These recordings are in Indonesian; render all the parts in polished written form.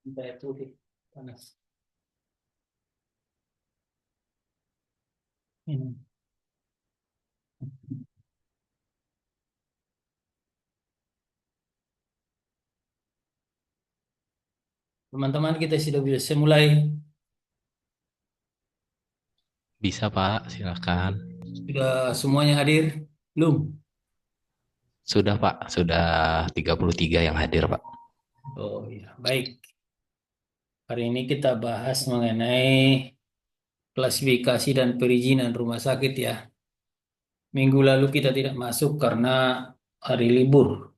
Sampai itu panas. Hmm. Teman-teman kita sudah bisa mulai. Bisa Pak, silakan. Sudah semuanya hadir? Belum? Sudah Pak, sudah 33 yang hadir Pak. Oh iya, baik. Hari ini kita bahas mengenai klasifikasi dan perizinan rumah sakit ya. Minggu lalu kita tidak masuk karena hari libur.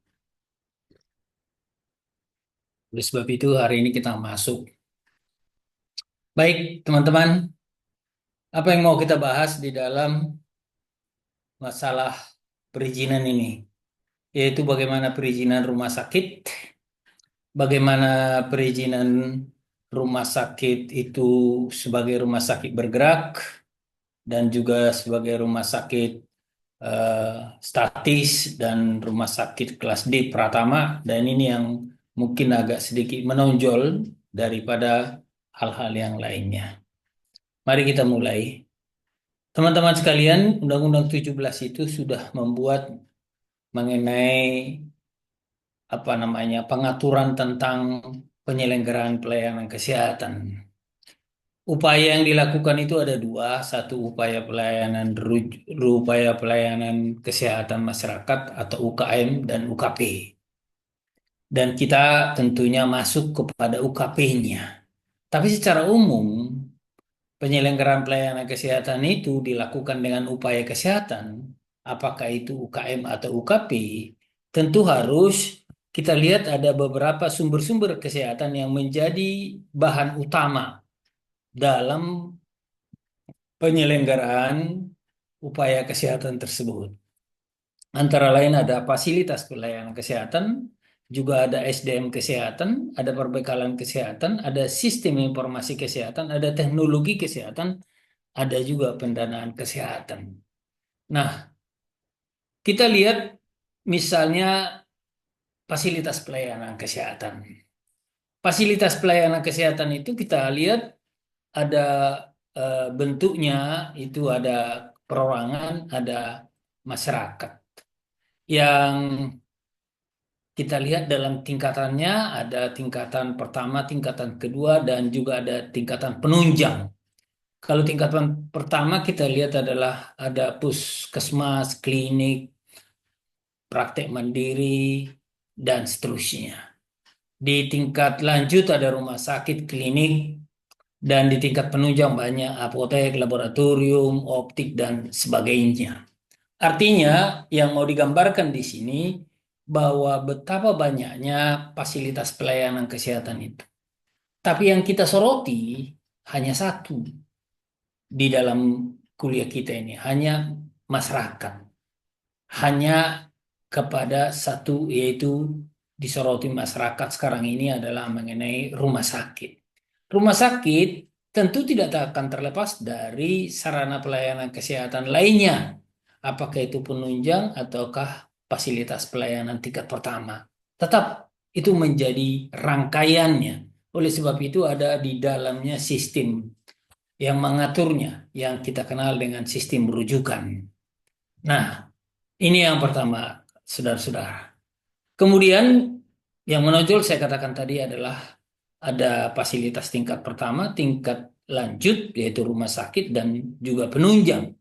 Oleh sebab itu hari ini kita masuk. Baik, teman-teman, apa yang mau kita bahas di dalam masalah perizinan ini? Yaitu bagaimana perizinan rumah sakit, bagaimana perizinan rumah sakit itu sebagai rumah sakit bergerak, dan juga sebagai rumah sakit eh, statis dan rumah sakit kelas D Pratama, dan ini yang mungkin agak sedikit menonjol daripada hal-hal yang lainnya. Mari kita mulai. Teman-teman sekalian, Undang-Undang 17 itu sudah membuat mengenai pengaturan tentang penyelenggaraan pelayanan kesehatan. Upaya yang dilakukan itu ada dua, satu upaya pelayanan kesehatan masyarakat atau UKM dan UKP. Dan kita tentunya masuk kepada UKP-nya. Tapi secara umum, penyelenggaraan pelayanan kesehatan itu dilakukan dengan upaya kesehatan, apakah itu UKM atau UKP, tentu harus kita lihat ada beberapa sumber-sumber kesehatan yang menjadi bahan utama dalam penyelenggaraan upaya kesehatan tersebut. Antara lain ada fasilitas pelayanan kesehatan, juga ada SDM kesehatan, ada perbekalan kesehatan, ada sistem informasi kesehatan, ada teknologi kesehatan, ada juga pendanaan kesehatan. Nah, kita lihat misalnya fasilitas pelayanan kesehatan. Fasilitas pelayanan kesehatan itu kita lihat ada bentuknya, itu ada perorangan, ada masyarakat. Yang kita lihat dalam tingkatannya ada tingkatan pertama, tingkatan kedua, dan juga ada tingkatan penunjang. Kalau tingkatan pertama kita lihat adalah ada puskesmas, klinik, praktek mandiri, dan seterusnya. Di tingkat lanjut ada rumah sakit, klinik, dan di tingkat penunjang banyak apotek, laboratorium, optik, dan sebagainya. Artinya, yang mau digambarkan di sini bahwa betapa banyaknya fasilitas pelayanan kesehatan itu. Tapi yang kita soroti hanya satu di dalam kuliah kita ini, hanya masyarakat. Hanya kepada satu, yaitu disoroti masyarakat sekarang ini adalah mengenai rumah sakit. Rumah sakit tentu tidak akan terlepas dari sarana pelayanan kesehatan lainnya, apakah itu penunjang ataukah fasilitas pelayanan tingkat pertama. Tetap itu menjadi rangkaiannya. Oleh sebab itu ada di dalamnya sistem yang mengaturnya, yang kita kenal dengan sistem rujukan. Nah, ini yang pertama, saudara-saudara. Kemudian yang menonjol saya katakan tadi adalah ada fasilitas tingkat pertama, tingkat lanjut, yaitu rumah sakit, dan juga penunjang.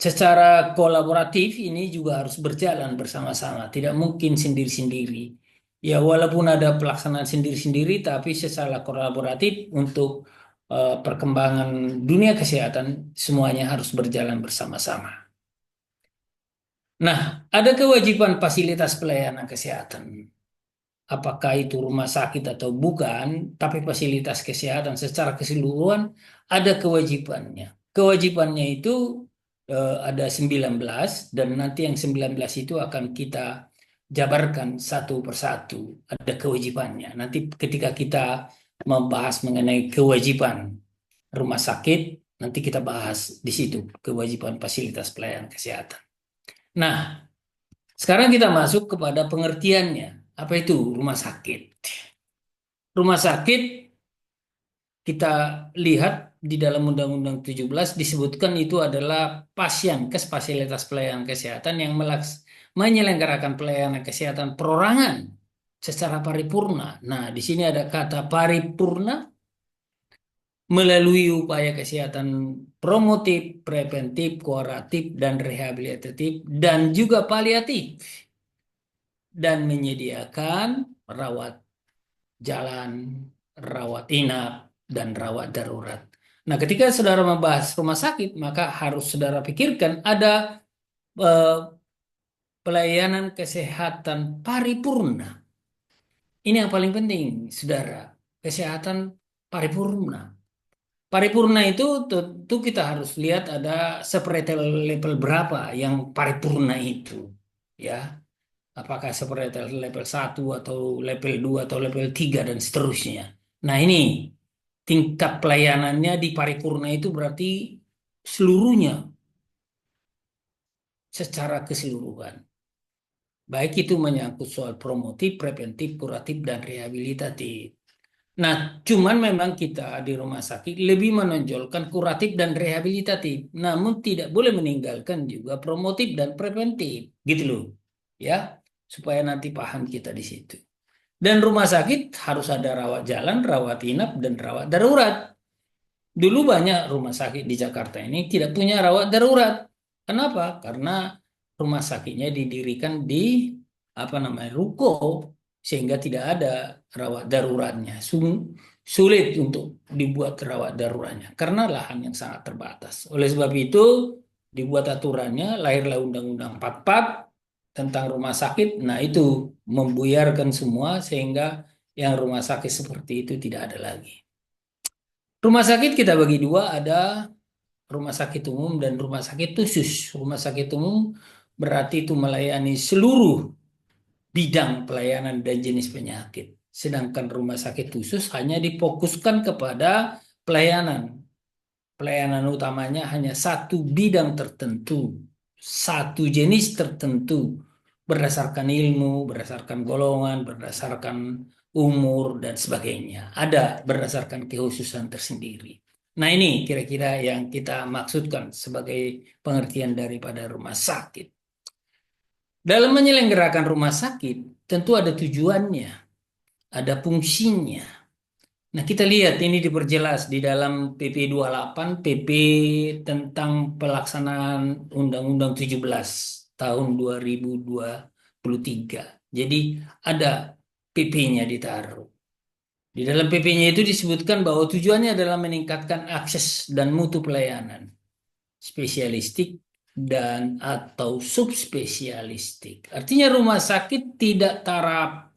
Secara kolaboratif ini juga harus berjalan bersama-sama, tidak mungkin sendiri-sendiri. Ya, walaupun ada pelaksanaan sendiri-sendiri, tapi secara kolaboratif untuk perkembangan dunia kesehatan semuanya harus berjalan bersama-sama. Nah, ada kewajiban fasilitas pelayanan kesehatan. Apakah itu rumah sakit atau bukan, tapi fasilitas kesehatan secara keseluruhan ada kewajibannya. Kewajibannya itu ada 19 dan nanti yang 19 itu akan kita jabarkan satu persatu. Ada kewajibannya. Nanti ketika kita membahas mengenai kewajiban rumah sakit, nanti kita bahas di situ kewajiban fasilitas pelayanan kesehatan. Nah, sekarang kita masuk kepada pengertiannya. Apa itu rumah sakit? Rumah sakit kita lihat di dalam Undang-Undang 17 disebutkan itu adalah Pasienkes, fasilitas pelayanan kesehatan yang menyelenggarakan pelayanan kesehatan perorangan secara paripurna. Nah, di sini ada kata paripurna melalui upaya kesehatan promotif, preventif, kuratif, dan rehabilitatif, dan juga paliatif, dan menyediakan rawat jalan, rawat inap, dan rawat darurat. Nah, ketika saudara membahas rumah sakit, maka harus saudara pikirkan ada eh, pelayanan kesehatan paripurna. Ini yang paling penting, saudara. Kesehatan paripurna. Paripurna itu tentu kita harus lihat ada seperti level berapa yang paripurna itu. Ya, apakah seperti level 1 atau level 2 atau level 3 dan seterusnya. Nah, ini tingkat pelayanannya di paripurna itu berarti seluruhnya secara keseluruhan. Baik itu menyangkut soal promotif, preventif, kuratif, dan rehabilitatif. Nah, cuman memang kita di rumah sakit lebih menonjolkan kuratif dan rehabilitatif, namun tidak boleh meninggalkan juga promotif dan preventif, gitu loh. Ya, supaya nanti paham kita di situ. Dan rumah sakit harus ada rawat jalan, rawat inap, dan rawat darurat. Dulu banyak rumah sakit di Jakarta ini tidak punya rawat darurat. Kenapa? Karena rumah sakitnya didirikan di apa namanya ruko sehingga tidak ada rawat daruratnya. Sulit untuk dibuat rawat daruratnya karena lahan yang sangat terbatas. Oleh sebab itu dibuat aturannya, lahirlah Undang-Undang 44 tentang rumah sakit. Nah, itu membuyarkan semua sehingga yang rumah sakit seperti itu tidak ada lagi. Rumah sakit kita bagi dua, ada rumah sakit umum dan rumah sakit khusus. Rumah sakit umum berarti itu melayani seluruh bidang pelayanan dan jenis penyakit. Sedangkan rumah sakit khusus hanya difokuskan kepada pelayanan. Pelayanan utamanya hanya satu bidang tertentu, satu jenis tertentu, berdasarkan ilmu, berdasarkan golongan, berdasarkan umur, dan sebagainya. Ada berdasarkan kekhususan tersendiri. Nah, ini kira-kira yang kita maksudkan sebagai pengertian daripada rumah sakit. Dalam menyelenggarakan rumah sakit, tentu ada tujuannya, ada fungsinya. Nah, kita lihat ini diperjelas di dalam PP 28, PP tentang pelaksanaan Undang-Undang 17 tahun 2023. Jadi ada PP-nya ditaruh. Di dalam PP-nya itu disebutkan bahwa tujuannya adalah meningkatkan akses dan mutu pelayanan spesialistik dan atau subspesialistik. Artinya rumah sakit tidak taraf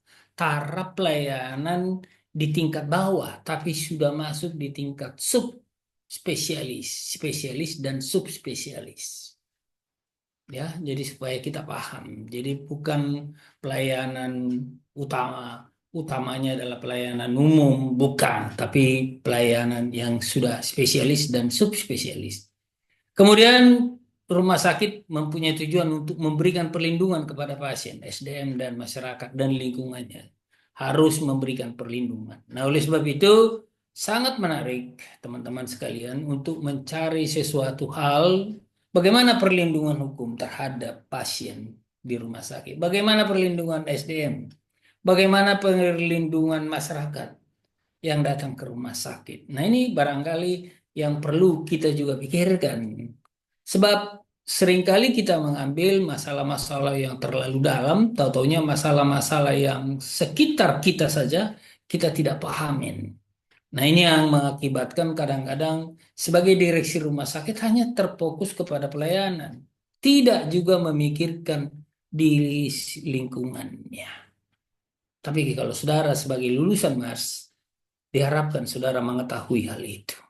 pelayanan di tingkat bawah, tapi sudah masuk di tingkat subspesialis, spesialis dan subspesialis. Ya, jadi supaya kita paham. Jadi bukan pelayanan utama, utamanya adalah pelayanan umum, bukan, tapi pelayanan yang sudah spesialis dan subspesialis. Kemudian rumah sakit mempunyai tujuan untuk memberikan perlindungan kepada pasien, SDM dan masyarakat dan lingkungannya. Harus memberikan perlindungan. Nah, oleh sebab itu sangat menarik teman-teman sekalian untuk mencari sesuatu hal bagaimana perlindungan hukum terhadap pasien di rumah sakit, bagaimana perlindungan SDM, bagaimana perlindungan masyarakat yang datang ke rumah sakit. Nah, ini barangkali yang perlu kita juga pikirkan. Sebab seringkali kita mengambil masalah-masalah yang terlalu dalam, tahu-taunya masalah-masalah yang sekitar kita saja kita tidak pahamin. Nah, ini yang mengakibatkan kadang-kadang sebagai direksi rumah sakit hanya terfokus kepada pelayanan, tidak juga memikirkan di lingkungannya. Tapi kalau saudara sebagai lulusan Mas, diharapkan saudara mengetahui hal itu.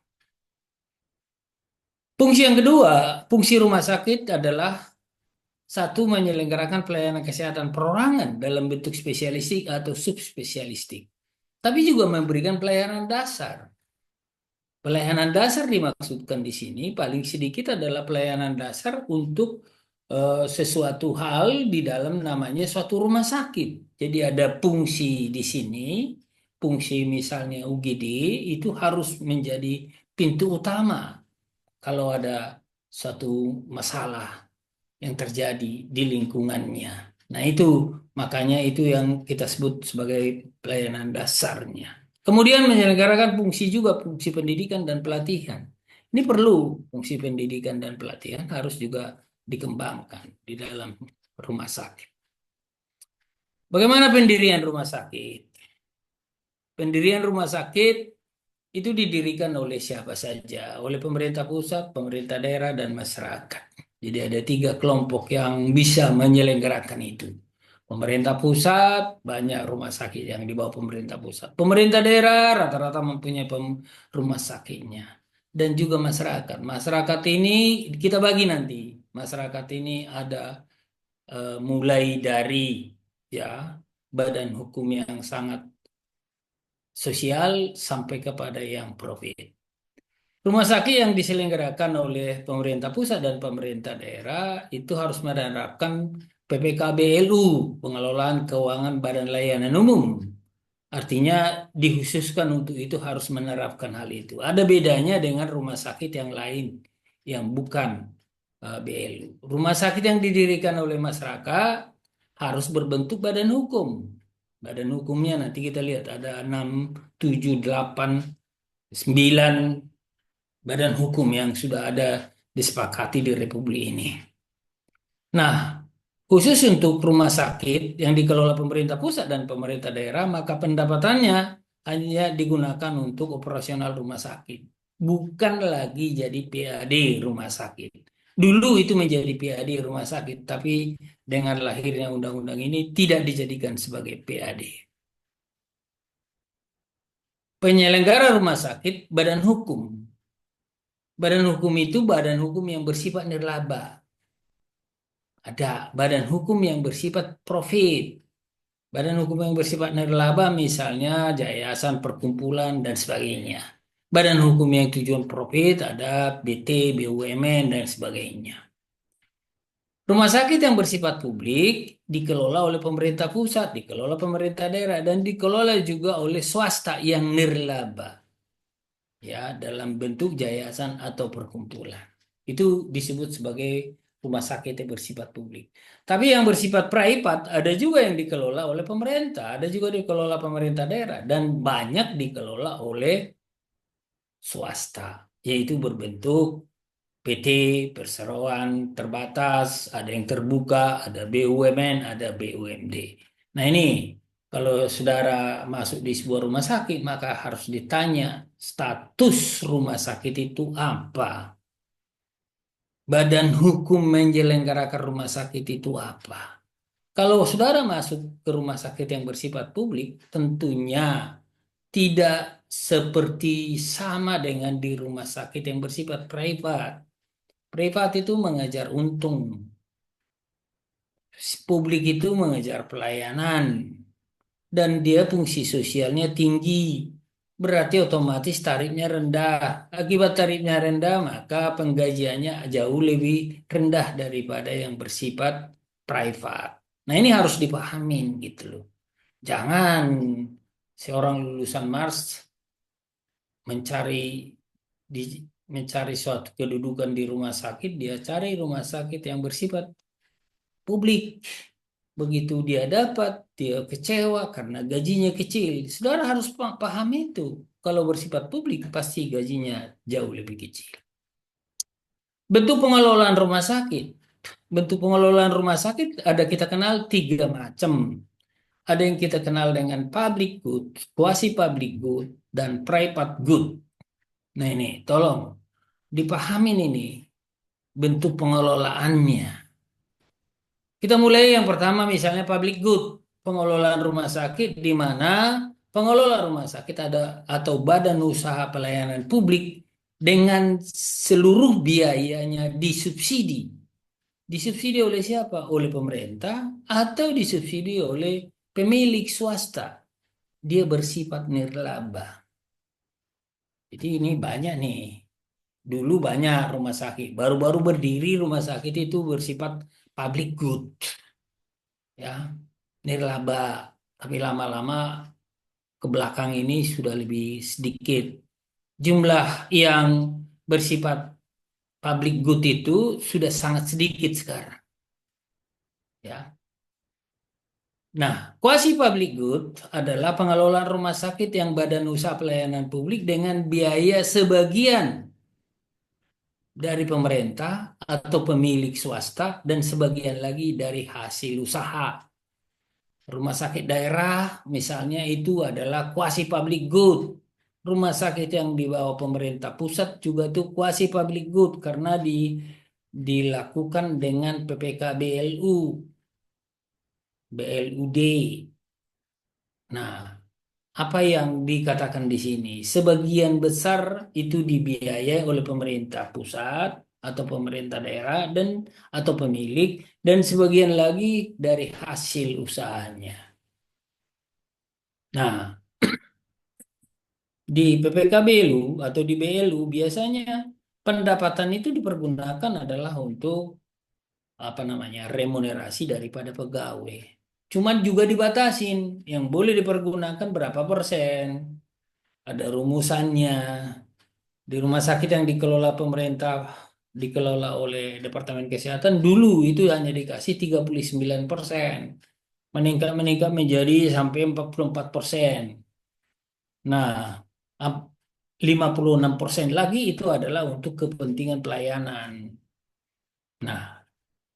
Fungsi yang kedua, fungsi rumah sakit adalah satu, menyelenggarakan pelayanan kesehatan perorangan dalam bentuk spesialistik atau subspesialistik. Tapi juga memberikan pelayanan dasar. Pelayanan dasar dimaksudkan di sini paling sedikit adalah pelayanan dasar untuk sesuatu hal di dalam namanya suatu rumah sakit. Jadi ada fungsi di sini, fungsi misalnya UGD itu harus menjadi pintu utama kalau ada suatu masalah yang terjadi di lingkungannya. Nah, itu makanya itu yang kita sebut sebagai pelayanan dasarnya. Kemudian menyelenggarakan fungsi juga fungsi pendidikan dan pelatihan. Ini perlu fungsi pendidikan dan pelatihan harus juga dikembangkan di dalam rumah sakit. Bagaimana pendirian rumah sakit? Pendirian rumah sakit itu didirikan oleh siapa saja, oleh pemerintah pusat, pemerintah daerah, dan masyarakat. Jadi ada tiga kelompok yang bisa menyelenggarakan itu. Pemerintah pusat, banyak rumah sakit yang di bawah pemerintah pusat. Pemerintah daerah rata-rata mempunyai rumah sakitnya. Dan juga masyarakat. Masyarakat ini kita bagi nanti. Masyarakat ini ada mulai dari ya badan hukum yang sangat sosial sampai kepada yang profit. Rumah sakit yang diselenggarakan oleh pemerintah pusat dan pemerintah daerah itu harus menerapkan PPKBLU, Pengelolaan Keuangan Badan Layanan Umum. Artinya dikhususkan untuk itu harus menerapkan hal itu. Ada bedanya dengan rumah sakit yang lain yang bukan BLU. Rumah sakit yang didirikan oleh masyarakat harus berbentuk badan hukum. Badan hukumnya nanti kita lihat ada 6, 7, 8, 9 badan hukum yang sudah ada disepakati di Republik ini. Nah, khusus untuk rumah sakit yang dikelola pemerintah pusat dan pemerintah daerah, maka pendapatannya hanya digunakan untuk operasional rumah sakit. Bukan lagi jadi PAD rumah sakit. Dulu itu menjadi PAD rumah sakit, tapi dengan lahirnya undang-undang ini tidak dijadikan sebagai PAD. Penyelenggara rumah sakit, badan hukum. Badan hukum itu badan hukum yang bersifat nirlaba. Ada badan hukum yang bersifat profit. Badan hukum yang bersifat nirlaba misalnya yayasan, perkumpulan, dan sebagainya. Badan hukum yang tujuan profit ada BT, BUMN, dan sebagainya. Rumah sakit yang bersifat publik dikelola oleh pemerintah pusat, dikelola pemerintah daerah, dan dikelola juga oleh swasta yang nirlaba, ya, dalam bentuk yayasan atau perkumpulan. Itu disebut sebagai rumah sakit yang bersifat publik. Tapi yang bersifat privat ada juga yang dikelola oleh pemerintah, ada juga dikelola pemerintah daerah, dan banyak dikelola oleh swasta, yaitu berbentuk PT, perseroan terbatas, ada yang terbuka, ada BUMN, ada BUMD. Nah ini, kalau saudara masuk di sebuah rumah sakit, maka harus ditanya status rumah sakit itu apa. Badan hukum menyelenggarakan rumah sakit itu apa. Kalau saudara masuk ke rumah sakit yang bersifat publik, tentunya tidak seperti sama dengan di rumah sakit yang bersifat privat. Privat itu mengejar untung, publik itu mengejar pelayanan, dan dia fungsi sosialnya tinggi. Berarti otomatis tarifnya rendah. Akibat tarifnya rendah, maka penggajiannya jauh lebih rendah daripada yang bersifat privat. Nah, ini harus dipahamin gitu loh. Jangan seorang lulusan Mars mencari di mencari suatu kedudukan di rumah sakit, dia cari rumah sakit yang bersifat publik. Begitu dia dapat, dia kecewa karena gajinya kecil. Saudara harus paham itu. Kalau bersifat publik, pasti gajinya jauh lebih kecil. Bentuk pengelolaan rumah sakit. Bentuk pengelolaan rumah sakit ada kita kenal tiga macam. Ada yang kita kenal dengan public good, quasi public good, dan private good. Nah ini, tolong dipahamin ini bentuk pengelolaannya. Kita mulai yang pertama misalnya public good, pengelolaan rumah sakit di mana pengelola rumah sakit ada atau badan usaha pelayanan publik dengan seluruh biayanya disubsidi. Disubsidi oleh siapa? Oleh pemerintah atau disubsidi oleh pemilik swasta. Dia bersifat nirlaba. Jadi ini banyak nih. Dulu banyak rumah sakit, baru-baru berdiri rumah sakit itu bersifat public good, ya, nirlaba. Tapi lama-lama ke belakang ini sudah lebih sedikit. Jumlah yang bersifat public good itu sudah sangat sedikit sekarang. Ya. Nah, quasi public good adalah pengelolaan rumah sakit yang badan usaha pelayanan publik dengan biaya sebagian dari pemerintah atau pemilik swasta dan sebagian lagi dari hasil usaha. Rumah sakit daerah misalnya itu adalah quasi public good. Rumah sakit yang di bawah pemerintah pusat juga itu quasi public good karena dilakukan dengan PPK BLU, BLUD. Nah, apa yang dikatakan di sini? Sebagian besar itu dibiayai oleh pemerintah pusat atau pemerintah daerah dan atau pemilik, dan sebagian lagi dari hasil usahanya. Nah, di PPKBLU atau di BLU biasanya pendapatan itu dipergunakan adalah untuk apa namanya remunerasi daripada pegawai. Cuman juga dibatasin yang boleh dipergunakan berapa persen. Ada rumusannya. Di rumah sakit yang dikelola pemerintah, dikelola oleh Departemen Kesehatan dulu itu hanya dikasih 39%. Meningkat-meningkat menjadi sampai 44%. Nah, ap- 56% lagi itu adalah untuk kepentingan pelayanan. Nah,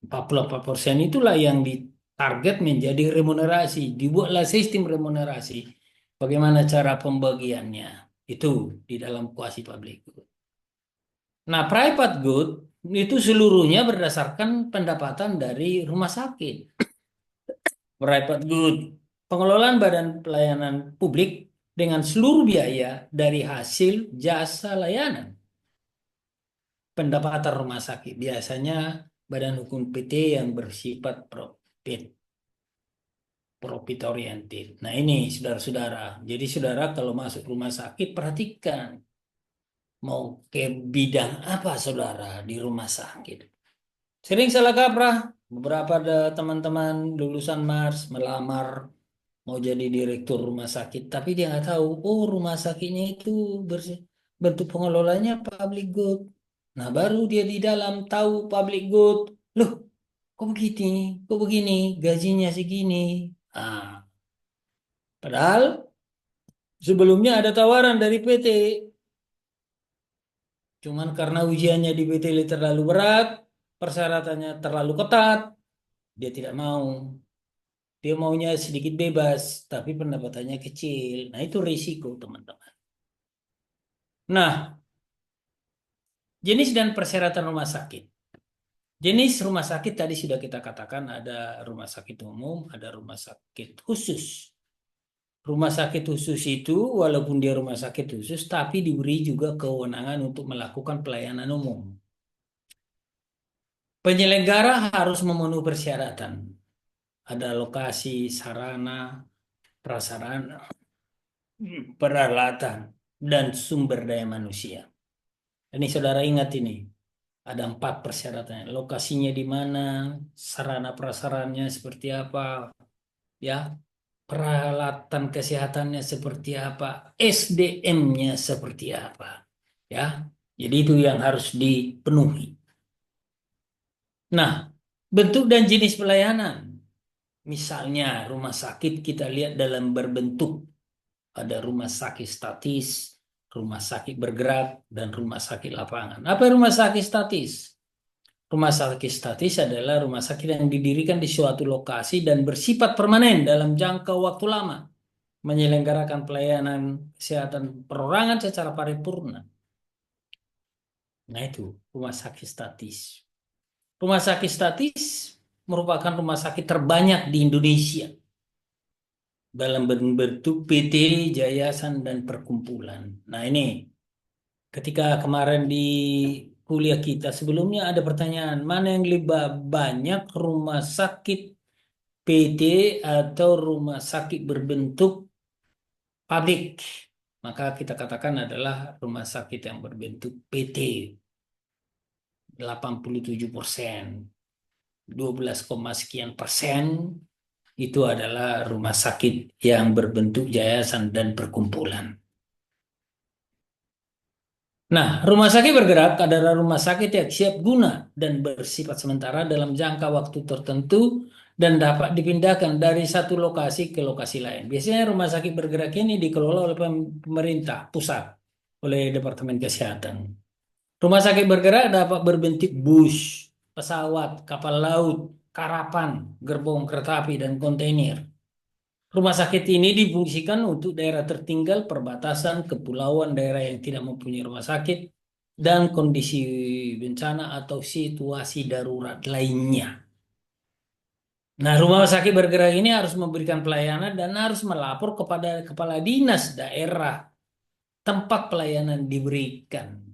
44% itulah yang ditarget menjadi remunerasi. Dibuatlah sistem remunerasi. Bagaimana cara pembagiannya? Itu di dalam kuasi public good. Nah, private good itu seluruhnya berdasarkan pendapatan dari rumah sakit. Private good, pengelolaan badan pelayanan publik dengan seluruh biaya dari hasil jasa layanan. pendapatan rumah sakit. Biasanya badan hukum PT yang bersifat profit oriented. Nah ini saudara-saudara. Jadi saudara kalau masuk rumah sakit perhatikan mau ke bidang apa saudara di rumah sakit. Sering salah kaprah. Beberapa ada teman-teman lulusan Mars melamar mau jadi direktur rumah sakit, tapi dia nggak tahu, oh rumah sakitnya itu bentuk pengelolanya public good. Nah baru dia di dalam tahu public good. Loh, kok begini? Kok begini? Gajinya segini. Ah, padahal sebelumnya ada tawaran dari PT, cuman karena ujiannya di PT terlalu berat, persyaratannya terlalu ketat, dia tidak mau. Dia maunya sedikit bebas, tapi pendapatannya kecil. Nah, itu risiko, teman-teman. Nah, jenis dan persyaratan rumah sakit. Jenis rumah sakit tadi sudah kita katakan ada rumah sakit umum, ada rumah sakit khusus. Rumah sakit khusus itu walaupun dia rumah sakit khusus tapi diberi juga kewenangan untuk melakukan pelayanan umum. Penyelenggara harus memenuhi persyaratan. Ada lokasi, sarana, prasarana, peralatan, dan sumber daya manusia. Ini saudara ingat ini. Ada 4 persyaratannya. Lokasinya di mana, sarana prasarannya seperti apa, ya, peralatan kesehatannya seperti apa, SDM-nya seperti apa, ya. Jadi itu yang harus dipenuhi. Nah, bentuk dan jenis pelayanan. Misalnya rumah sakit kita lihat dalam berbentuk ada rumah sakit statis, rumah sakit bergerak, dan rumah sakit lapangan. Apa rumah sakit statis? Rumah sakit statis adalah rumah sakit yang didirikan di suatu lokasi dan bersifat permanen dalam jangka waktu lama, menyelenggarakan pelayanan kesehatan perorangan secara paripurna. Nah itu rumah sakit statis. Rumah sakit statis merupakan rumah sakit terbanyak di Indonesia dalam bentuk PT, yayasan, dan perkumpulan. Nah ini ketika kemarin di kuliah kita sebelumnya ada pertanyaan, mana yang lebih banyak rumah sakit PT atau rumah sakit berbentuk publik? Maka kita katakan adalah rumah sakit yang berbentuk PT 87%, 12, sekian persen itu adalah rumah sakit yang berbentuk yayasan dan perkumpulan. Nah, rumah sakit bergerak adalah rumah sakit yang siap guna dan bersifat sementara dalam jangka waktu tertentu dan dapat dipindahkan dari satu lokasi ke lokasi lain. Biasanya rumah sakit bergerak ini dikelola oleh pemerintah pusat, oleh Departemen Kesehatan. Rumah sakit bergerak dapat berbentuk bus, pesawat, kapal laut, karapan, gerbong kereta api, dan kontainer. Rumah sakit ini difungsikan untuk daerah tertinggal, perbatasan, kepulauan, daerah yang tidak mempunyai rumah sakit, dan kondisi bencana atau situasi darurat lainnya. Nah, rumah sakit bergerak ini harus memberikan pelayanan dan harus melapor kepada kepala dinas daerah tempat pelayanan diberikan.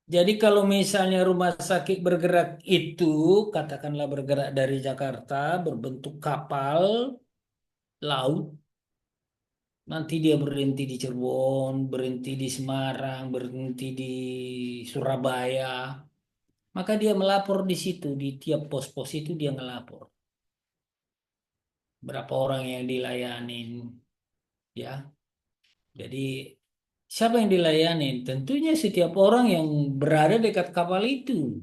Jadi kalau misalnya rumah sakit bergerak itu, katakanlah bergerak dari Jakarta, berbentuk kapal laut, nanti dia berhenti di Cirebon, berhenti di Semarang, berhenti di Surabaya. Maka dia melapor di situ, di tiap pos-pos itu dia ngelapor. Berapa orang yang dilayanin, ya. Jadi siapa yang dilayanin? Tentunya setiap orang yang berada dekat kapal itu.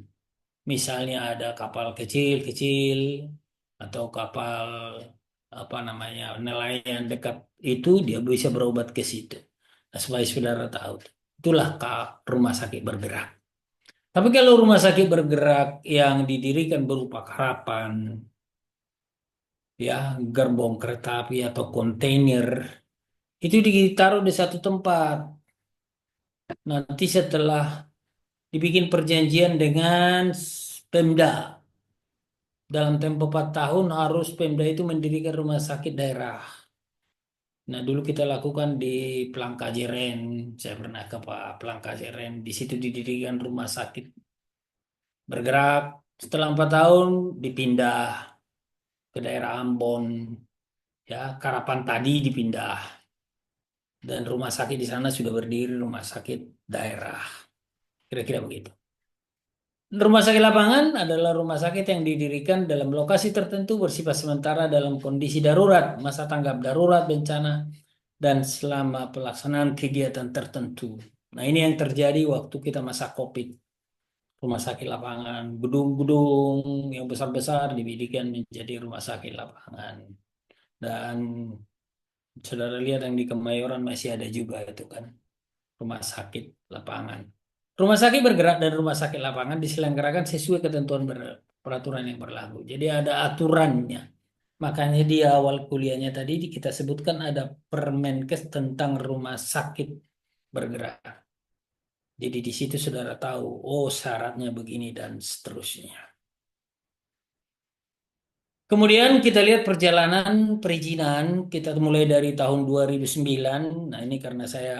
Misalnya ada kapal kecil-kecil atau kapal apa namanya nelayan dekat itu dia bisa berobat ke situ. Nah, supaya saudara tahu, itulah rumah sakit bergerak. Tapi kalau rumah sakit bergerak yang didirikan berupa harapan, ya gerbong kereta api atau kontainer, itu ditaruh di satu tempat. Nanti setelah dibikin perjanjian dengan Pemda, dalam tempo 4 tahun harus Pemda itu mendirikan rumah sakit daerah. Nah, dulu kita lakukan di Plangkajeren. Saya pernah ke Pak Plangkajeren. Di situ didirikan rumah sakit bergerak. Setelah 4 tahun dipindah ke daerah Ambon, ya, Karapan tadi dipindah. Dan rumah sakit di sana sudah berdiri, rumah sakit daerah. Kira-kira begitu. Rumah sakit lapangan adalah rumah sakit yang didirikan dalam lokasi tertentu bersifat sementara dalam kondisi darurat, masa tanggap darurat bencana, dan selama pelaksanaan kegiatan tertentu. Nah, ini yang terjadi waktu kita masa COVID. Rumah sakit lapangan, gedung-gedung yang besar-besar dibidikan menjadi rumah sakit lapangan. Dan saudara lihat yang di Kemayoran masih ada juga itu kan, rumah sakit lapangan. Rumah sakit bergerak dan rumah sakit lapangan diselenggarakan sesuai ketentuan peraturan yang berlaku. Jadi ada aturannya. Makanya di awal kuliahnya tadi kita sebutkan ada Permenkes tentang rumah sakit bergerak. Jadi di situ saudara tahu, oh syaratnya begini dan seterusnya. Kemudian kita lihat perjalanan perizinan, kita mulai dari tahun 2009. Nah, ini karena saya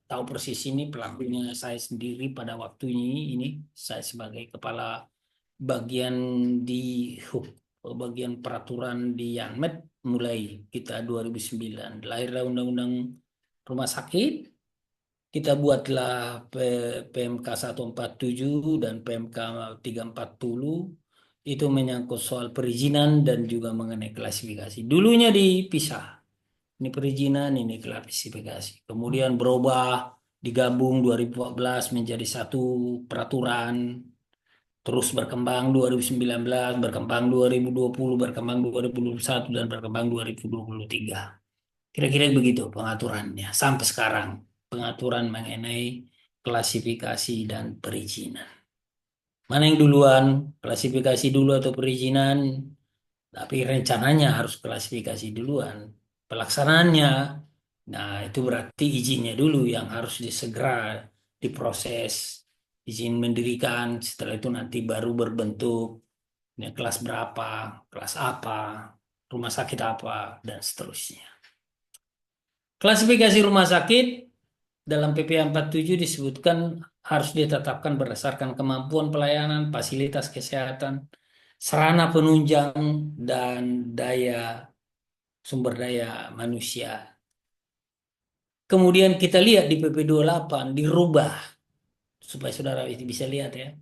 tahu persis ini pelakunya saya sendiri pada waktu ini saya sebagai kepala bagian di bagian peraturan di Yanmet mulai kita 2009. Lahirlah Undang-Undang Rumah Sakit, kita buatlah PMK 147 dan PMK 340 itu menyangkut soal perizinan dan juga mengenai klasifikasi. Dulunya dipisah. Ini perizinan, ini klasifikasi. Kemudian berubah, digabung 2014 menjadi satu peraturan. Terus berkembang 2019, berkembang 2020, berkembang 2021, dan berkembang 2023. Kira-kira begitu pengaturannya sampai sekarang. Pengaturan mengenai klasifikasi dan perizinan. Mana yang duluan? Klasifikasi dulu atau perizinan? Tapi rencananya harus klasifikasi duluan. Pelaksanaannya, nah itu berarti izinnya dulu yang harus disegera diproses. Izin mendirikan, setelah itu nanti baru berbentuk ya, kelas berapa, kelas apa, rumah sakit apa, dan seterusnya. Klasifikasi rumah sakit dalam PP 47 disebutkan harus ditetapkan berdasarkan kemampuan pelayanan, fasilitas kesehatan, sarana penunjang, dan sumber daya manusia. Kemudian kita lihat di PP 28 dirubah supaya saudara bisa lihat ya.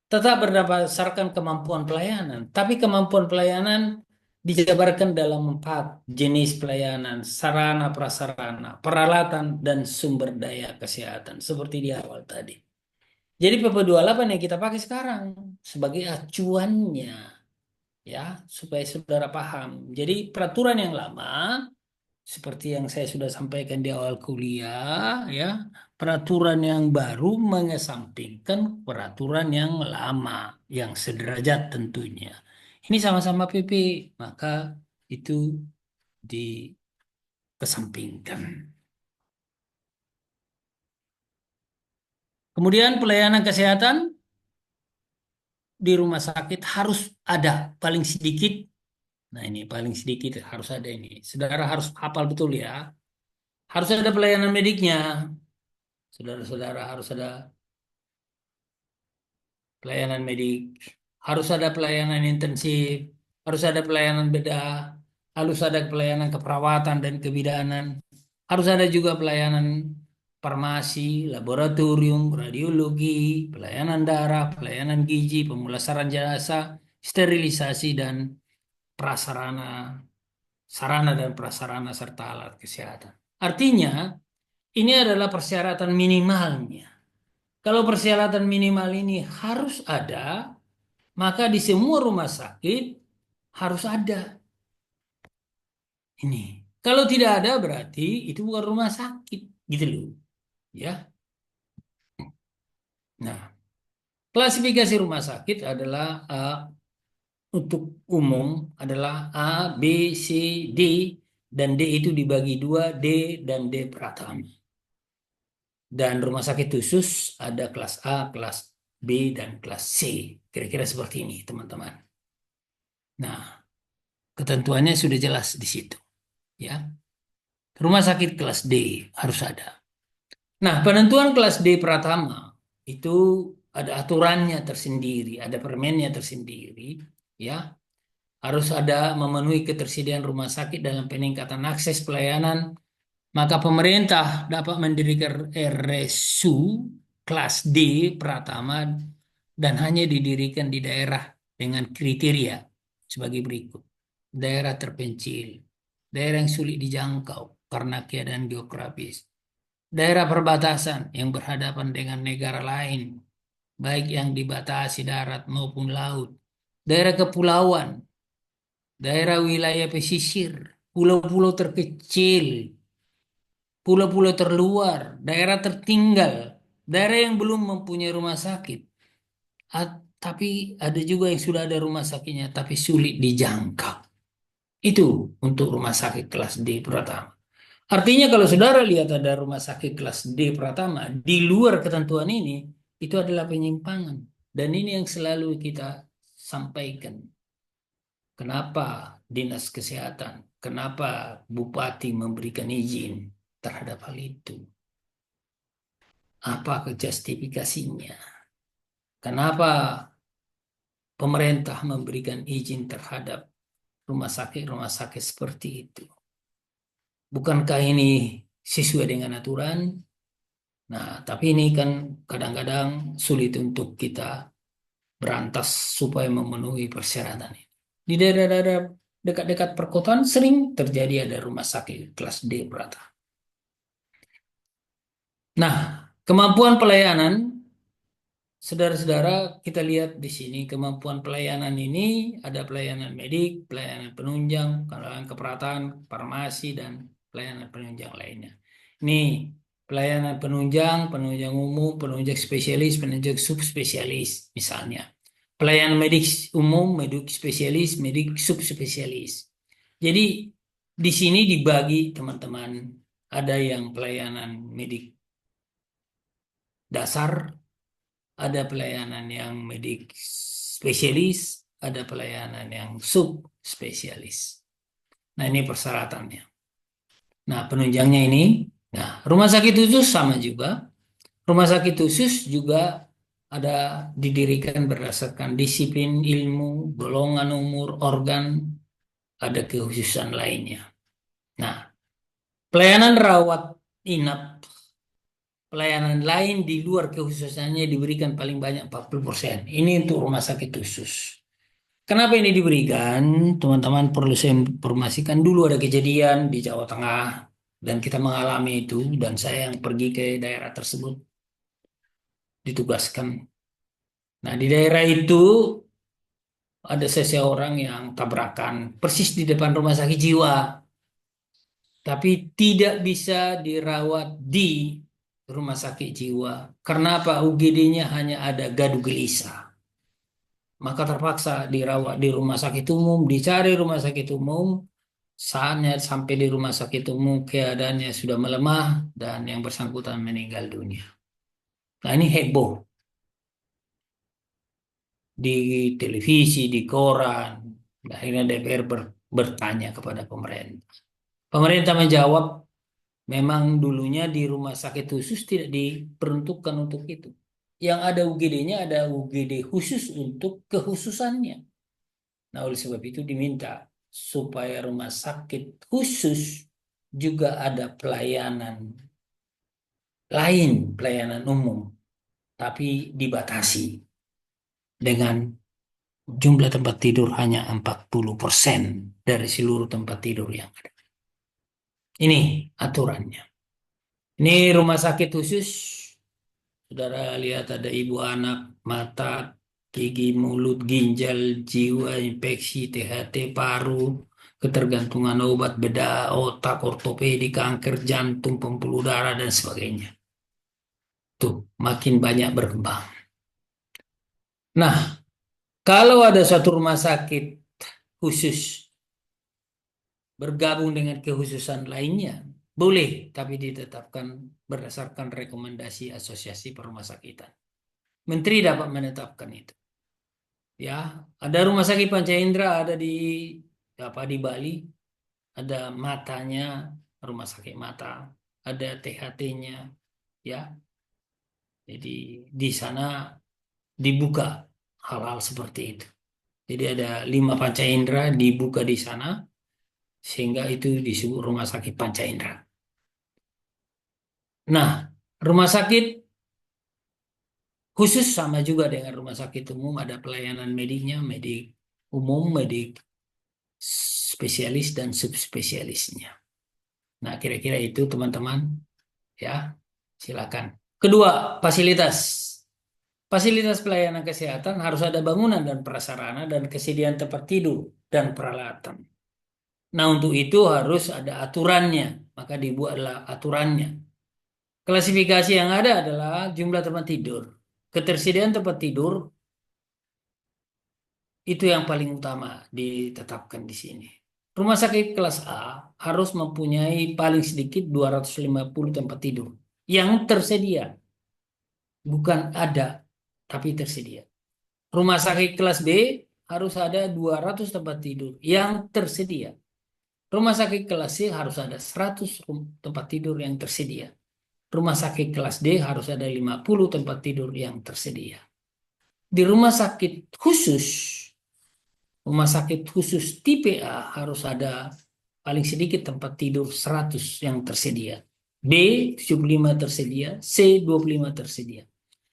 Tetap berdasarkan kemampuan pelayanan, tapi kemampuan pelayanan dijabarkan dalam 4 jenis pelayanan: sarana prasarana, peralatan, dan sumber daya kesehatan seperti di awal tadi. Jadi PP 28 yang kita pakai sekarang sebagai acuannya ya, supaya saudara paham. Jadi peraturan yang lama seperti yang saya sudah sampaikan di awal kuliah ya, peraturan yang baru mengesampingkan peraturan yang lama yang sederajat tentunya. Ini sama-sama PP, maka itu dikesampingkan. Kemudian pelayanan kesehatan di rumah sakit harus ada paling sedikit. Nah, ini paling sedikit harus ada ini. Saudara harus hafal betul ya. Harus ada pelayanan mediknya. Saudara-saudara harus ada pelayanan medik, harus ada pelayanan intensif, harus ada pelayanan bedah, harus ada pelayanan keperawatan dan kebidanan, harus ada juga pelayanan farmasi, laboratorium, radiologi, pelayanan darah, pelayanan gizi, pemulasaran jenazah, sterilisasi dan prasarana, sarana dan prasarana serta alat kesehatan. Artinya, ini adalah persyaratan minimalnya. Kalau persyaratan minimal ini harus ada, maka di semua rumah sakit harus ada ini. Kalau tidak ada berarti itu bukan rumah sakit, gitu loh. Ya. Nah, klasifikasi rumah sakit adalah untuk umum adalah A, B, C, D, dan D itu dibagi dua, D dan D pratama. Dan rumah sakit khusus ada kelas A, kelas B, dan kelas C. Kira-kira seperti ini, teman-teman. Nah, ketentuannya sudah jelas di situ. Ya, rumah sakit kelas D harus ada. Nah, penentuan kelas D Pratama itu ada aturannya tersendiri, ada permennya tersendiri, ya. Harus ada memenuhi ketersediaan rumah sakit dalam peningkatan akses pelayanan, maka pemerintah dapat mendirikan RSU kelas D Pratama dan hanya didirikan di daerah dengan kriteria sebagai berikut. Daerah terpencil, daerah yang sulit dijangkau karena keadaan geografis, daerah perbatasan yang berhadapan dengan negara lain, baik yang dibatasi darat maupun laut, daerah kepulauan, daerah wilayah pesisir, pulau-pulau terkecil, pulau-pulau terluar, daerah tertinggal, daerah yang belum mempunyai rumah sakit. Tapi ada juga yang sudah ada rumah sakitnya, tapi sulit dijangkau. Itu untuk rumah sakit kelas D Pratama. Artinya kalau saudara lihat ada rumah sakit kelas D Pratama, di luar ketentuan ini, itu adalah penyimpangan. Dan ini yang selalu kita sampaikan. Kenapa dinas kesehatan, kenapa bupati memberikan izin terhadap hal itu? Apa justifikasinya? Kenapa pemerintah memberikan izin terhadap rumah sakit seperti itu? Bukankah ini sesuai dengan aturan? Nah, tapi ini kan kadang-kadang sulit untuk kita berantas supaya memenuhi persyaratan ini. Di daerah-daerah dekat-dekat perkotaan sering terjadi ada rumah sakit kelas D berata. Nah, kemampuan pelayanan, saudara-saudara, kita lihat di sini kemampuan pelayanan ini ada pelayanan medik, pelayanan penunjang, pelayanan keperataan, farmasi, dan pelayanan penunjang lainnya. Ini pelayanan penunjang, penunjang umum, penunjang spesialis, penunjang subspesialis, misalnya. Pelayanan medik umum, medik spesialis, medik subspesialis. Jadi di sini dibagi teman-teman, ada yang pelayanan medik dasar, ada pelayanan yang medik spesialis, ada pelayanan yang subspesialis. Nah, ini persyaratannya. Nah, penunjangnya ini, nah, rumah sakit khusus sama juga. Rumah sakit khusus juga ada didirikan berdasarkan disiplin ilmu, golongan umur, organ, ada kekhususan lainnya. Nah, pelayanan rawat inap, pelayanan lain di luar kekhususannya diberikan paling banyak 40%. Ini untuk rumah sakit khusus. Kenapa ini diberikan? Teman-teman perlu saya informasikan dulu ada kejadian di Jawa Tengah dan kita mengalami itu dan saya yang pergi ke daerah tersebut ditugaskan. Nah, di daerah itu ada seseorang yang tabrakan persis di depan rumah sakit jiwa, tapi tidak bisa dirawat di rumah sakit jiwa. Kenapa? UGD-nya hanya ada gadu gelisah. Maka terpaksa dirawat di rumah sakit umum, dicari rumah sakit umum, saatnya sampai di rumah sakit umum keadaannya sudah melemah dan yang bersangkutan meninggal dunia. Nah ini heboh di televisi, di koran. Akhirnya DPR bertanya kepada pemerintah. Pemerintah menjawab, memang dulunya di rumah sakit khusus tidak diperuntukkan untuk itu. Yang ada UGD-nya ada UGD khusus untuk kekhususannya. Nah, oleh sebab itu diminta supaya rumah sakit khusus juga ada pelayanan lain, pelayanan umum, tapi dibatasi dengan jumlah tempat tidur hanya 40% dari seluruh tempat tidur yang ada. Ini aturannya. Ini rumah sakit khusus, saudara lihat ada ibu anak, mata, gigi, mulut, ginjal, jiwa, infeksi, THT, paru, ketergantungan obat, bedah, otak, ortopedi, kanker, jantung, pembuluh darah, dan sebagainya. Tuh, makin banyak berkembang. Nah, kalau ada suatu rumah sakit khusus bergabung dengan kekhususan lainnya, boleh, tapi ditetapkan berdasarkan rekomendasi Asosiasi Perumahsakitan. Menteri dapat menetapkan itu. Ya, ada rumah sakit Panca Indera ada di di Bali, ada matanya, rumah sakit mata, ada THT-nya, ya. Jadi di sana dibuka hal-hal seperti itu. Jadi ada 5 panca indera dibuka di sana, sehingga itu disebut rumah sakit panca indera. Nah, rumah sakit khusus sama juga dengan rumah sakit umum, ada pelayanan mediknya, medik umum, medik spesialis, dan subspesialisnya. Nah, kira-kira itu teman-teman, ya, silakan. Kedua, fasilitas. Fasilitas pelayanan kesehatan harus ada bangunan dan prasarana dan kesediaan tempat tidur dan peralatan. Nah, untuk itu harus ada aturannya, maka dibuatlah aturannya. Klasifikasi yang ada adalah jumlah tempat tidur. Ketersediaan tempat tidur itu yang paling utama ditetapkan di sini. Rumah sakit kelas A harus mempunyai paling sedikit 250 tempat tidur yang tersedia, bukan ada, tapi tersedia. Rumah sakit kelas B harus ada 200 tempat tidur yang tersedia. Rumah sakit kelas C harus ada 100 tempat tidur yang tersedia. Rumah sakit kelas D harus ada 50 tempat tidur yang tersedia. Di rumah sakit khusus tipe A harus ada paling sedikit tempat tidur 100 yang tersedia. B 75 tersedia, C 25 tersedia.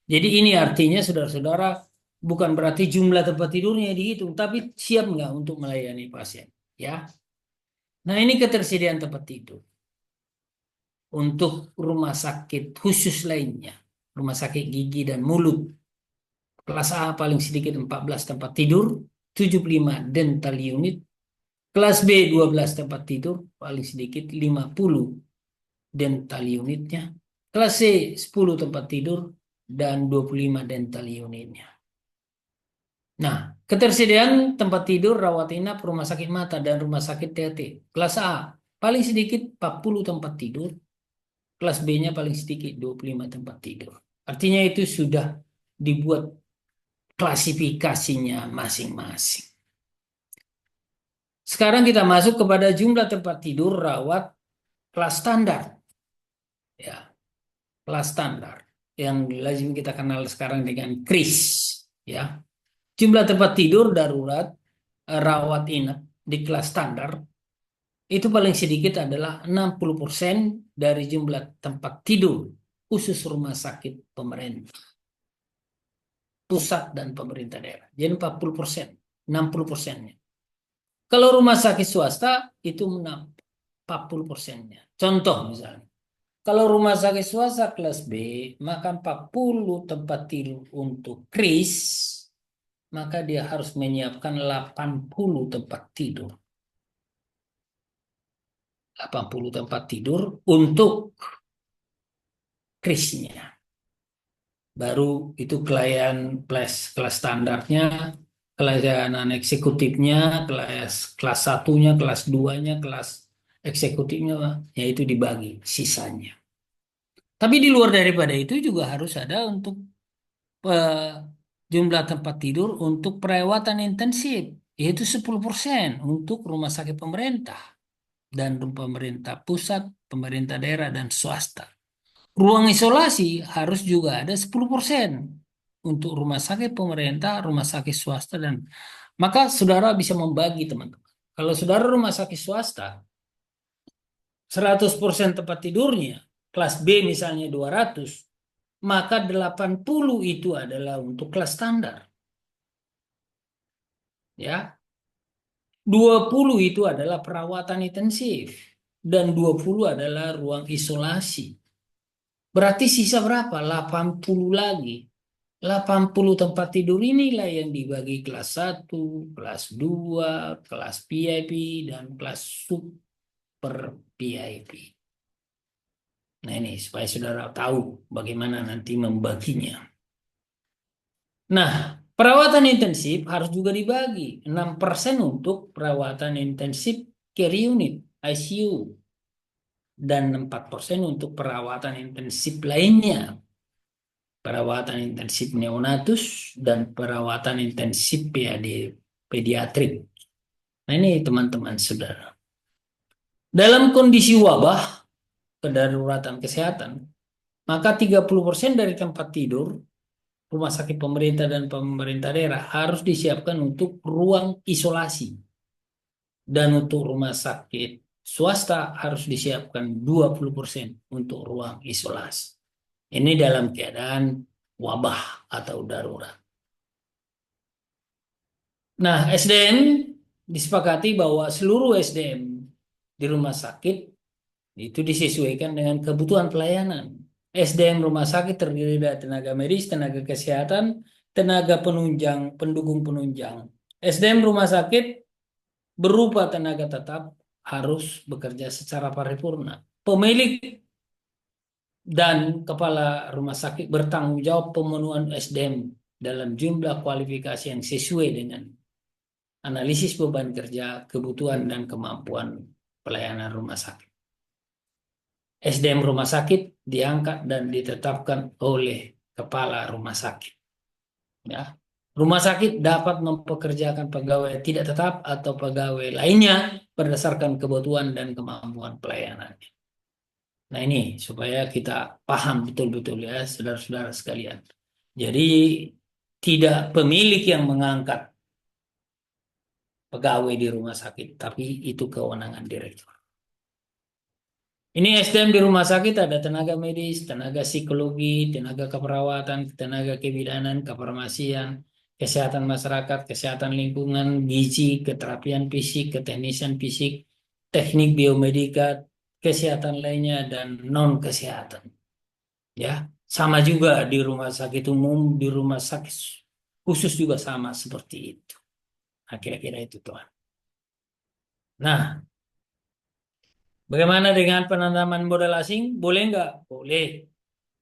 Jadi ini artinya saudara-saudara, bukan berarti jumlah tempat tidurnya dihitung, tapi siap nggak untuk melayani pasien, ya. Nah, ini ketersediaan tempat tidur. Untuk rumah sakit khusus lainnya, rumah sakit gigi dan mulut, kelas A paling sedikit 14 tempat tidur, 75 dental unit. Kelas B 12 tempat tidur, paling sedikit 50 dental unitnya. Kelas C 10 tempat tidur dan 25 dental unitnya. Nah, ketersediaan tempat tidur rawat inap rumah sakit mata dan rumah sakit THT. Kelas A paling sedikit 40 tempat tidur, kelas B-nya paling sedikit 25 tempat tidur. Artinya itu sudah dibuat klasifikasinya masing-masing. Sekarang kita masuk kepada jumlah tempat tidur rawat kelas standar. Ya, kelas standar yang lazim kita kenal sekarang dengan KRIS. Ya, jumlah tempat tidur darurat rawat inap di kelas standar itu paling sedikit adalah 60% dari jumlah tempat tidur khusus rumah sakit pemerintah pusat dan pemerintah daerah. Jadi 40%, 60%-nya. Kalau rumah sakit swasta itu 40%-nya. Contoh misalnya, kalau rumah sakit swasta kelas B, maka 40 tempat tidur untuk KRIS, maka dia harus menyiapkan 80 tempat tidur. 80 tempat tidur untuk KRIS-nya. Baru itu kelas kelas standarnya, kelayanan eksekutifnya, kelas satunya, kelas duanya, kelas eksekutifnya, yaitu dibagi sisanya. Tapi di luar daripada itu juga harus ada untuk eh, jumlah tempat tidur untuk perawatan intensif, yaitu 10% untuk rumah sakit pemerintah dan pemerintah pusat, pemerintah daerah, dan swasta. Ruang isolasi harus juga ada 10% untuk rumah sakit pemerintah, rumah sakit swasta, dan maka saudara bisa membagi teman-teman. Kalau saudara rumah sakit swasta, 100% tempat tidurnya, kelas B misalnya 200, maka 80 itu adalah untuk kelas standar. Ya, 20 itu adalah perawatan intensif dan 20 adalah ruang isolasi. Berarti sisa berapa? 80 lagi. 80 tempat tidur inilah yang dibagi kelas 1, kelas 2, kelas VIP, dan kelas super VIP. Nah, ini supaya saudara tahu bagaimana nanti membaginya. Nah, perawatan intensif harus juga dibagi. 6% untuk perawatan intensif care unit, ICU. Dan 4% untuk perawatan intensif lainnya. Perawatan intensif neonatus dan perawatan intensif pediatrik. Nah, ini teman-teman saudara. Dalam kondisi wabah, kedaruratan kesehatan, maka 30% dari tempat tidur rumah sakit pemerintah dan pemerintah daerah harus disiapkan untuk ruang isolasi. Dan untuk rumah sakit swasta harus disiapkan 20% untuk ruang isolasi. Ini dalam keadaan wabah atau darurat. Nah, SDM disepakati bahwa seluruh SDM di rumah sakit itu disesuaikan dengan kebutuhan pelayanan. SDM rumah sakit terdiri dari tenaga medis, tenaga kesehatan, tenaga penunjang, pendukung penunjang. SDM rumah sakit berupa tenaga tetap harus bekerja secara paripurna. Pemilik dan kepala rumah sakit bertanggung jawab pemenuhan SDM dalam jumlah kualifikasi yang sesuai dengan analisis beban kerja, kebutuhan, dan kemampuan pelayanan rumah sakit. SDM rumah sakit diangkat dan ditetapkan oleh kepala rumah sakit. Ya. Rumah sakit dapat mempekerjakan pegawai tidak tetap atau pegawai lainnya berdasarkan kebutuhan dan kemampuan pelayanan. Nah ini supaya kita paham betul-betul ya saudara-saudara sekalian. Jadi tidak pemilik yang mengangkat pegawai di rumah sakit, tapi itu kewenangan direktur. Ini SDM di rumah sakit ada tenaga medis, tenaga psikologi, tenaga keperawatan, tenaga kebidanan, kefarmasian, kesehatan masyarakat, kesehatan lingkungan, gizi, keterapian fisik, keteknisan fisik, teknik biomedika, kesehatan lainnya, dan non kesehatan. Ya, sama juga di rumah sakit umum, di rumah sakit khusus juga sama seperti itu. Nah, kira-kira itu Tuhan. Nah, bagaimana dengan penanaman modal asing? Boleh nggak? Boleh.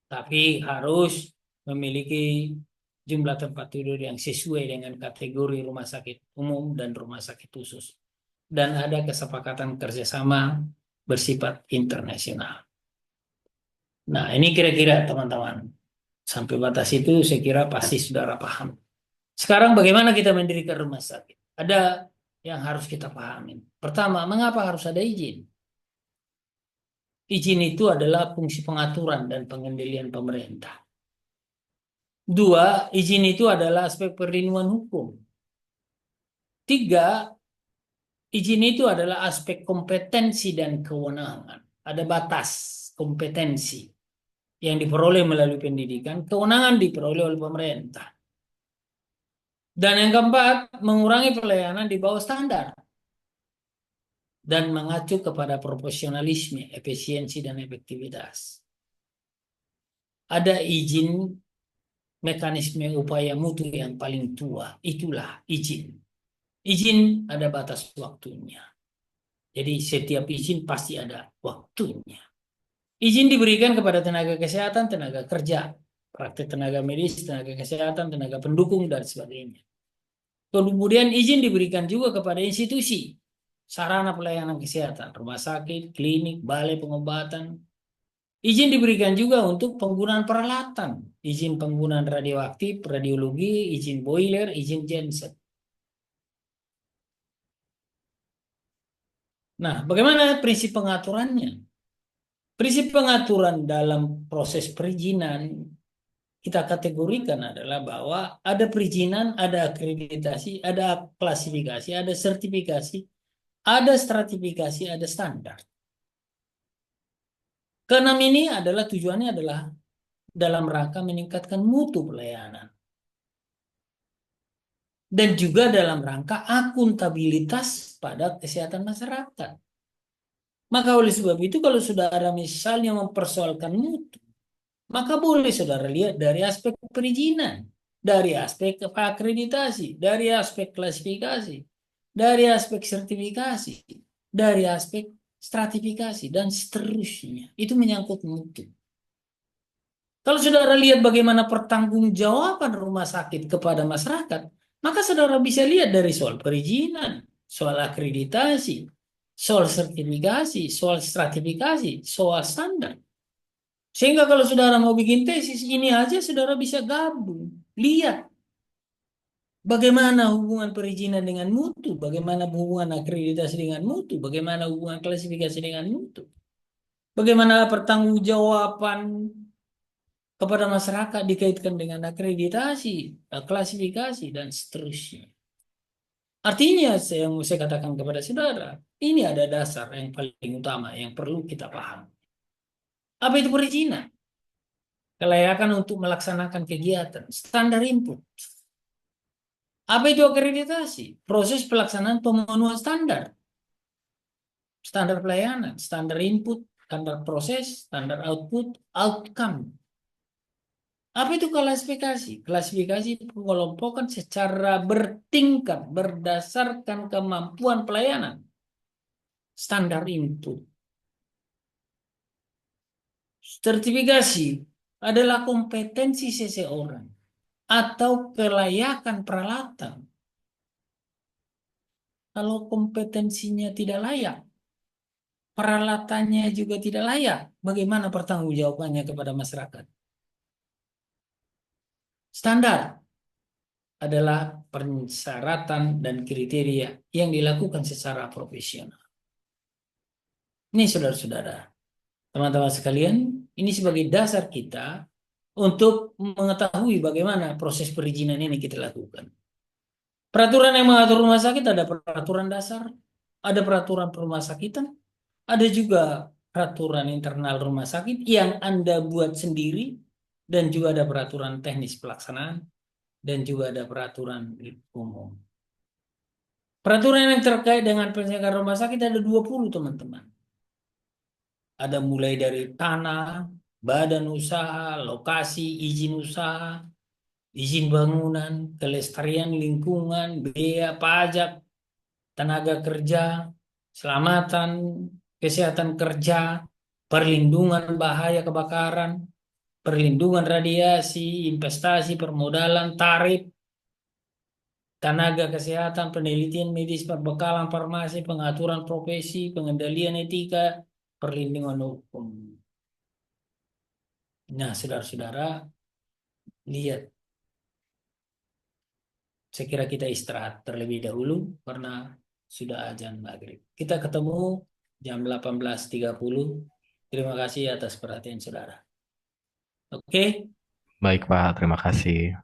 Tapi harus memiliki jumlah tempat tidur yang sesuai dengan kategori rumah sakit umum dan rumah sakit khusus. Dan ada kesepakatan kerjasama bersifat internasional. Nah, ini kira-kira teman-teman. Sampai batas itu saya kira pasti saudara paham. Sekarang bagaimana kita mendirikan rumah sakit? Ada yang harus kita pahami. Pertama, mengapa harus ada izin? Izin itu adalah fungsi pengaturan dan pengendalian pemerintah. Dua, izin itu adalah aspek perlindungan hukum. Tiga, izin itu adalah aspek kompetensi dan kewenangan. Ada batas kompetensi yang diperoleh melalui pendidikan, kewenangan diperoleh oleh pemerintah. Dan yang keempat, mengurangi pelayanan di bawah standar dan mengacu kepada profesionalisme, efisiensi, dan efektivitas. Ada izin mekanisme upaya mutu yang paling tua, itulah izin. Izin ada batas waktunya. Jadi setiap izin pasti ada waktunya. Izin diberikan kepada tenaga kesehatan, tenaga kerja, praktek tenaga medis, tenaga kesehatan, tenaga pendukung, dan sebagainya. Kemudian izin diberikan juga kepada institusi, sarana pelayanan kesehatan, rumah sakit, klinik, balai pengobatan. Izin diberikan juga untuk penggunaan peralatan, izin penggunaan radioaktif, radiologi, izin boiler, izin genset. Nah, bagaimana prinsip pengaturannya? Prinsip pengaturan dalam proses perizinan kita kategorikan adalah bahwa ada perizinan, ada akreditasi, ada klasifikasi, ada sertifikasi, ada stratifikasi, ada standar. Keenam ini adalah tujuannya adalah dalam rangka meningkatkan mutu pelayanan dan juga dalam rangka akuntabilitas pada kesehatan masyarakat. Maka oleh sebab itu kalau saudara misalnya mempersoalkan mutu, maka boleh saudara lihat dari aspek perizinan, dari aspek akreditasi, dari aspek klasifikasi, dari aspek sertifikasi, dari aspek stratifikasi, dan seterusnya. Itu menyangkut mutu. Kalau saudara lihat bagaimana pertanggungjawaban rumah sakit kepada masyarakat, maka saudara bisa lihat dari soal perizinan, soal akreditasi, soal sertifikasi, soal stratifikasi, soal standar. Sehingga kalau saudara mau bikin tesis ini aja saudara bisa gabung. Lihat bagaimana hubungan perizinan dengan mutu, bagaimana hubungan akreditasi dengan mutu, bagaimana hubungan klasifikasi dengan mutu. Bagaimana pertanggungjawaban kepada masyarakat dikaitkan dengan akreditasi, klasifikasi, dan seterusnya. Artinya, yang saya katakan kepada saudara, ini ada dasar yang paling utama yang perlu kita paham. Apa itu perizinan? Kelayakan untuk melaksanakan kegiatan, standar input. Apa itu akreditasi? Proses pelaksanaan pemenuhan standar, standar pelayanan, standar input, standar proses, standar output, outcome. Apa itu klasifikasi? Klasifikasi pengelompokan secara bertingkat berdasarkan kemampuan pelayanan, standar input. Sertifikasi adalah kompetensi seseorang atau kelayakan peralatan. Kalau kompetensinya tidak layak, peralatannya juga tidak layak, bagaimana pertanggungjawabannya kepada masyarakat? Standar adalah persyaratan dan kriteria yang dilakukan secara profesional. Ini saudara-saudara, teman-teman sekalian, ini sebagai dasar kita untuk mengetahui bagaimana proses perizinan ini kita lakukan. Peraturan yang mengatur rumah sakit ada peraturan dasar, ada peraturan rumah sakitan, ada juga peraturan internal rumah sakit yang Anda buat sendiri, dan juga ada peraturan teknis pelaksanaan, dan juga ada peraturan umum. Peraturan yang terkait dengan penyelenggaraan rumah sakit ada 20, teman-teman. Ada mulai dari tanah, badan usaha, lokasi, izin usaha, izin bangunan, kelestarian lingkungan, bea, pajak, tenaga kerja, keselamatan, kesehatan kerja, perlindungan bahaya kebakaran, perlindungan radiasi, investasi, permodalan, tarif, tenaga kesehatan, penelitian medis, perbekalan farmasi, pengaturan profesi, pengendalian etika, perlindungan hukum. Nah, saudara-saudara, lihat, saya kira kita istirahat terlebih dahulu karena sudah azan maghrib. Kita ketemu jam 18.30. Terima kasih atas perhatian saudara. Oke? Baik Pak, terima kasih.